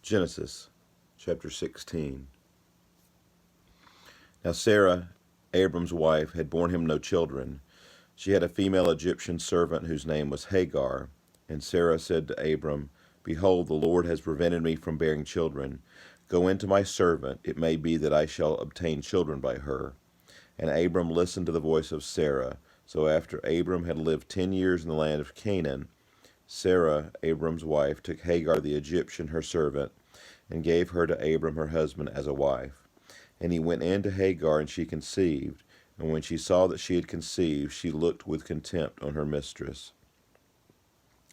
Genesis chapter 16. Now Sarah, Abram's wife, had borne him no children. She had a female Egyptian servant whose name was Hagar. And Sarah said to Abram, Behold, the Lord has prevented me from bearing children. Go into my servant, it may be that I shall obtain children by her. And Abram listened to the voice of Sarah. So after Abram had lived 10 years in the land of Canaan, Sarah, Abram's wife, took Hagar the Egyptian, her servant, and gave her to Abram her husband as a wife. And he went in to Hagar, and she conceived. And when she saw that she had conceived, she looked with contempt on her mistress.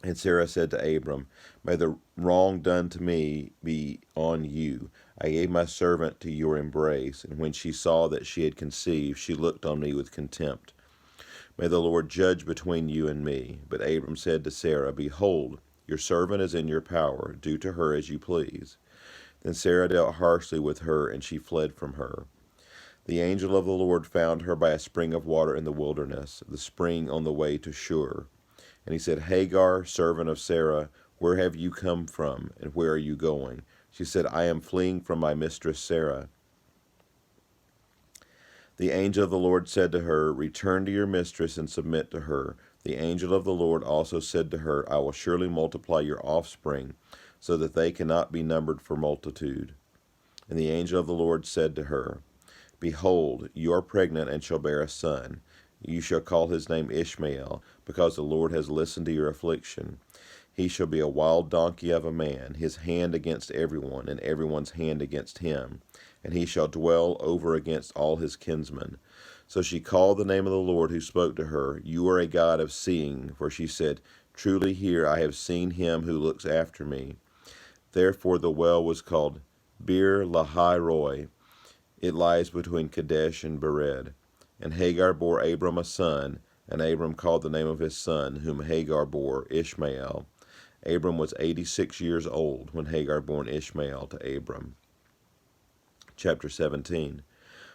And Sarah said to Abram, May the wrong done to me be on you. I gave my servant to your embrace, and when she saw that she had conceived, she looked on me with contempt. May the Lord judge between you and me. But Abram said to Sarah, Behold, your servant is in your power. Do to her as you please. Then Sarah dealt harshly with her, and she fled from her. The angel of the Lord found her by a spring of water in the wilderness, the spring on the way to Shur. And he said, Hagar, servant of Sarah, where have you come from, and where are you going? She said, I am fleeing from my mistress Sarah. The angel of the Lord said to her, Return to your mistress and submit to her. The angel of the Lord also said to her, I will surely multiply your offspring, so that they cannot be numbered for multitude. And the angel of the Lord said to her, Behold, you are pregnant and shall bear a son. You shall call his name Ishmael, because the Lord has listened to your affliction. He shall be a wild donkey of a man, his hand against everyone, and everyone's hand against him. And he shall dwell over against all his kinsmen. So she called the name of the Lord who spoke to her, You are a God of seeing. For she said, Truly here I have seen him who looks after me. Therefore the well was called Bir Lahai Roi. It lies between Kadesh and Bered. And Hagar bore Abram a son, and Abram called the name of his son, whom Hagar bore, Ishmael. Abram was 86 years old when Hagar bore Ishmael to Abram. Chapter 17.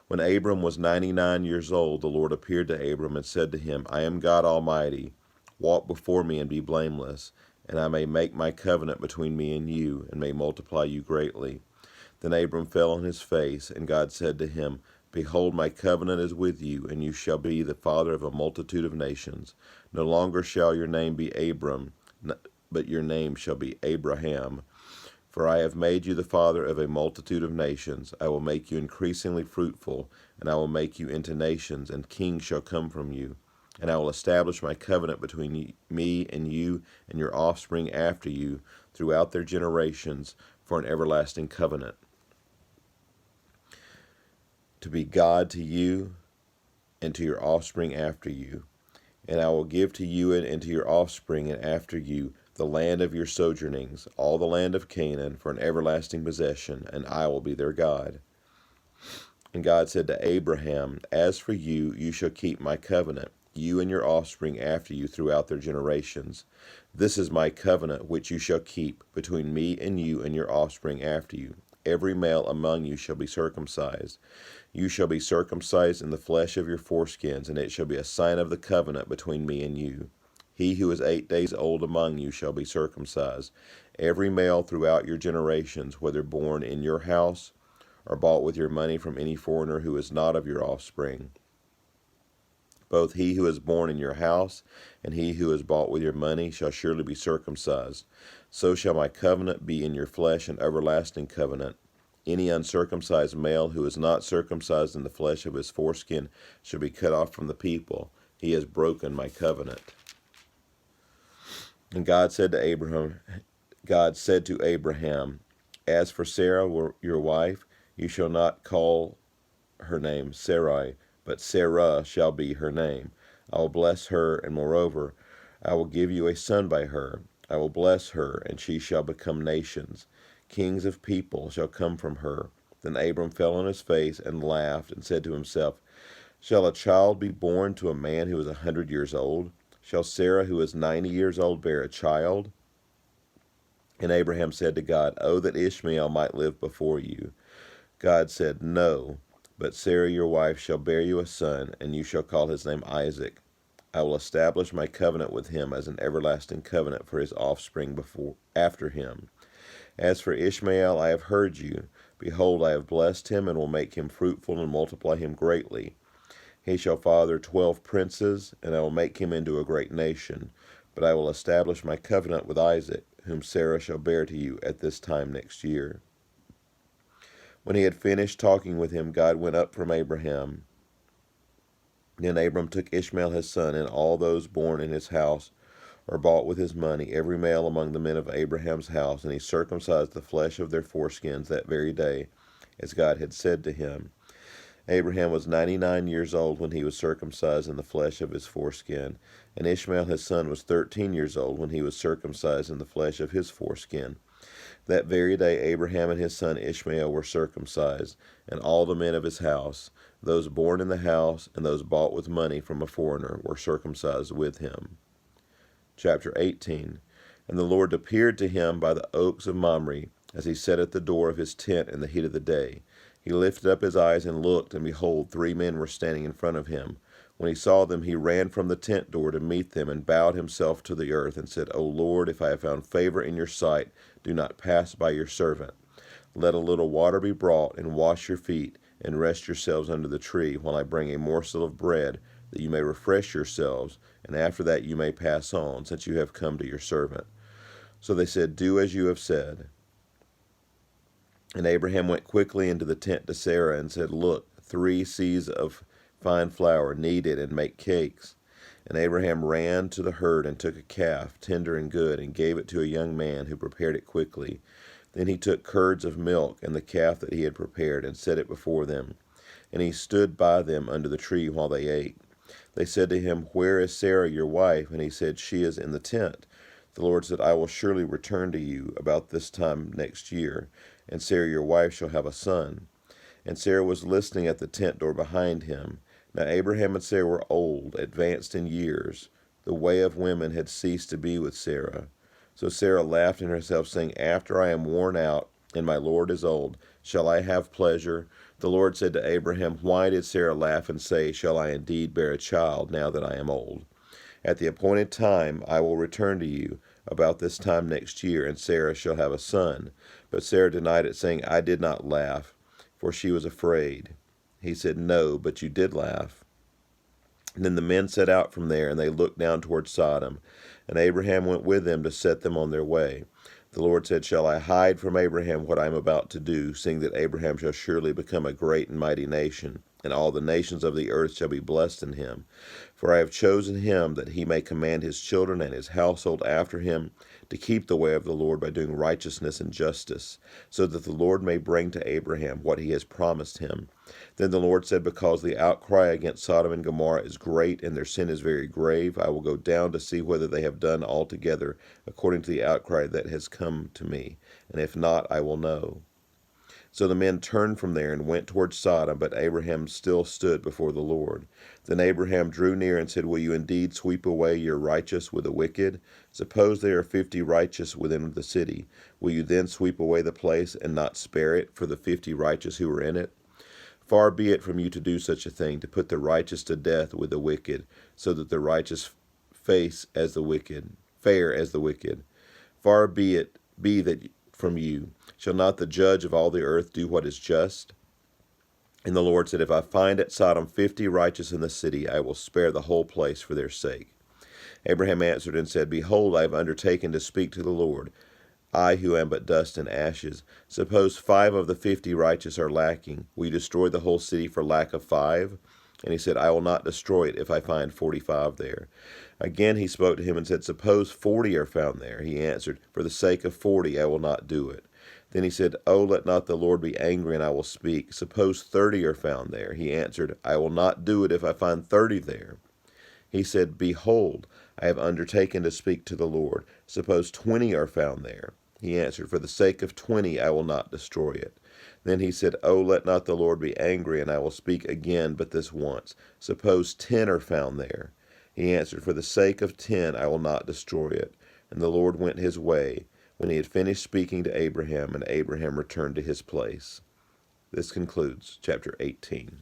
When Abram was 99 years old, the Lord appeared to Abram and said to him, I am God Almighty. Walk before me and be blameless, and I may make my covenant between me and you, and may multiply you greatly. Then Abram fell on his face, and God said to him, Behold, my covenant is with you, and you shall be the father of a multitude of nations. No longer shall your name be Abram, but your name shall be Abraham. For I have made you the father of a multitude of nations. I will make you increasingly fruitful, and I will make you into nations, and kings shall come from you. And I will establish my covenant between me and you and your offspring after you throughout their generations for an everlasting covenant, to be God to you and to your offspring after you. And I will give to you and to your offspring and after you the land of your sojournings, all the land of Canaan, for an everlasting possession, and I will be their God. And God said to Abraham, As for you, you shall keep my covenant, you and your offspring after you throughout their generations. This is my covenant which you shall keep between me and you and your offspring after you. Every male among you shall be circumcised. You shall be circumcised in the flesh of your foreskins, and it shall be a sign of the covenant between me and you. He who is 8 days old among you shall be circumcised. Every male throughout your generations, whether born in your house or bought with your money from any foreigner who is not of your offspring. Both he who is born in your house and he who is bought with your money shall surely be circumcised. So shall my covenant be in your flesh, an everlasting covenant. Any uncircumcised male who is not circumcised in the flesh of his foreskin shall be cut off from the people. He has broken my covenant. And God said to Abraham, As for Sarah, your wife, you shall not call her name Sarai, but Sarah shall be her name. I will bless her, and moreover, I will give you a son by her. I will bless her, and she shall become nations. Kings of people shall come from her. Then Abram fell on his face and laughed, and said to himself, Shall a child be born to a man who is 100 years old? Shall Sarah, who is 90 years old, bear a child? And Abraham said to God, Oh, that Ishmael might live before you. God said, No, but Sarah your wife shall bear you a son, and you shall call his name Isaac. I will establish my covenant with him as an everlasting covenant for his offspring after him. As for Ishmael, I have heard you. Behold, I have blessed him, and will make him fruitful, and multiply him greatly. He shall father 12 princes, and I will make him into a great nation. But I will establish my covenant with Isaac, whom Sarah shall bear to you at this time next year. When he had finished talking with him, God went up from Abraham. Then Abram took Ishmael his son, and all those born in his house, or bought with his money, every male among the men of Abraham's house, and he circumcised the flesh of their foreskins that very day, as God had said to him. Abraham was 99 years old when he was circumcised in the flesh of his foreskin, and Ishmael his son was 13 years old when he was circumcised in the flesh of his foreskin. That very day Abraham and his son Ishmael were circumcised, and all the men of his house, those born in the house and those bought with money from a foreigner, were circumcised with him. Chapter 18. And the Lord appeared to him by the oaks of Mamre, as he sat at the door of his tent in the heat of the day. He lifted up his eyes and looked, and behold, 3 men were standing in front of him. When he saw them, he ran from the tent door to meet them, and bowed himself to the earth, and said, O Lord, if I have found favor in your sight, do not pass by your servant. Let a little water be brought, and wash your feet, and rest yourselves under the tree, while I bring a morsel of bread, that you may refresh yourselves, and after that you may pass on, since you have come to your servant. So they said, Do as you have said. And Abraham went quickly into the tent to Sarah, and said, Look, 3 seahs of fine flour, knead it, and make cakes. And Abraham ran to the herd, and took a calf, tender and good, and gave it to a young man, who prepared it quickly. Then he took curds of milk, and the calf that he had prepared, and set it before them. And he stood by them under the tree while they ate. They said to him, Where is Sarah your wife? And he said, She is in the tent. The Lord said, I will surely return to you about this time next year, and Sarah your wife shall have a son. And Sarah was listening at the tent door behind him. Now Abraham and Sarah were old, advanced in years. The way of women had ceased to be with Sarah. So Sarah laughed in herself, saying, After I am worn out, and my Lord is old, shall I have pleasure? The Lord said to Abraham, Why did Sarah laugh and say, Shall I indeed bear a child, now that I am old? At the appointed time I will return to you, about this time next year, and Sarah shall have a son. But Sarah denied it, saying, I did not laugh, for she was afraid. He said, No, but you did laugh. And then the men set out from there, and they looked down toward Sodom. And Abraham went with them to set them on their way. The Lord said, Shall I hide from Abraham what I am about to do, seeing that Abraham shall surely become a great and mighty nation, and all the nations of the earth shall be blessed in him? For I have chosen him, that he may command his children and his household after him to keep the way of the Lord by doing righteousness and justice, so that the Lord may bring to Abraham what he has promised him. Then the Lord said, Because the outcry against Sodom and Gomorrah is great, and their sin is very grave, I will go down to see whether they have done altogether according to the outcry that has come to me, and if not, I will know. So the men turned from there and went toward Sodom, but Abraham still stood before the Lord. Then Abraham drew near and said, Will you indeed sweep away your righteous with the wicked? Suppose there are 50 righteous within the city. Will you then sweep away the place and not spare it for the 50 righteous who are in it? Far be it from you to do such a thing, to put the righteous to death with the wicked, so that the righteous fare as the wicked. Far be it that from you. Shall not the judge of all the earth do what is just? And the Lord said, If I find at Sodom 50 righteous in the city, I will spare the whole place for their sake. Abraham answered and said, Behold, I have undertaken to speak to the Lord, I who am but dust and ashes. Suppose 5 of the 50 righteous are lacking. Will you destroy the whole city for lack of 5? And he said, I will not destroy it if I find 45 there. Again he spoke to him and said, Suppose 40 are found there. He answered, For the sake of 40 I will not do it. Then he said, Oh, let not the Lord be angry, and I will speak. Suppose 30 are found there. He answered, I will not do it if I find 30 there. He said, Behold, I have undertaken to speak to the Lord. Suppose 20 are found there. He answered, For the sake of 20 I will not destroy it. Then he said, Oh, let not the Lord be angry, and I will speak again but this once. Suppose 10 are found there. He answered, For the sake of 10 I will not destroy it. And the Lord went his way, when he had finished speaking to Abraham, and Abraham returned to his place. This concludes chapter 18.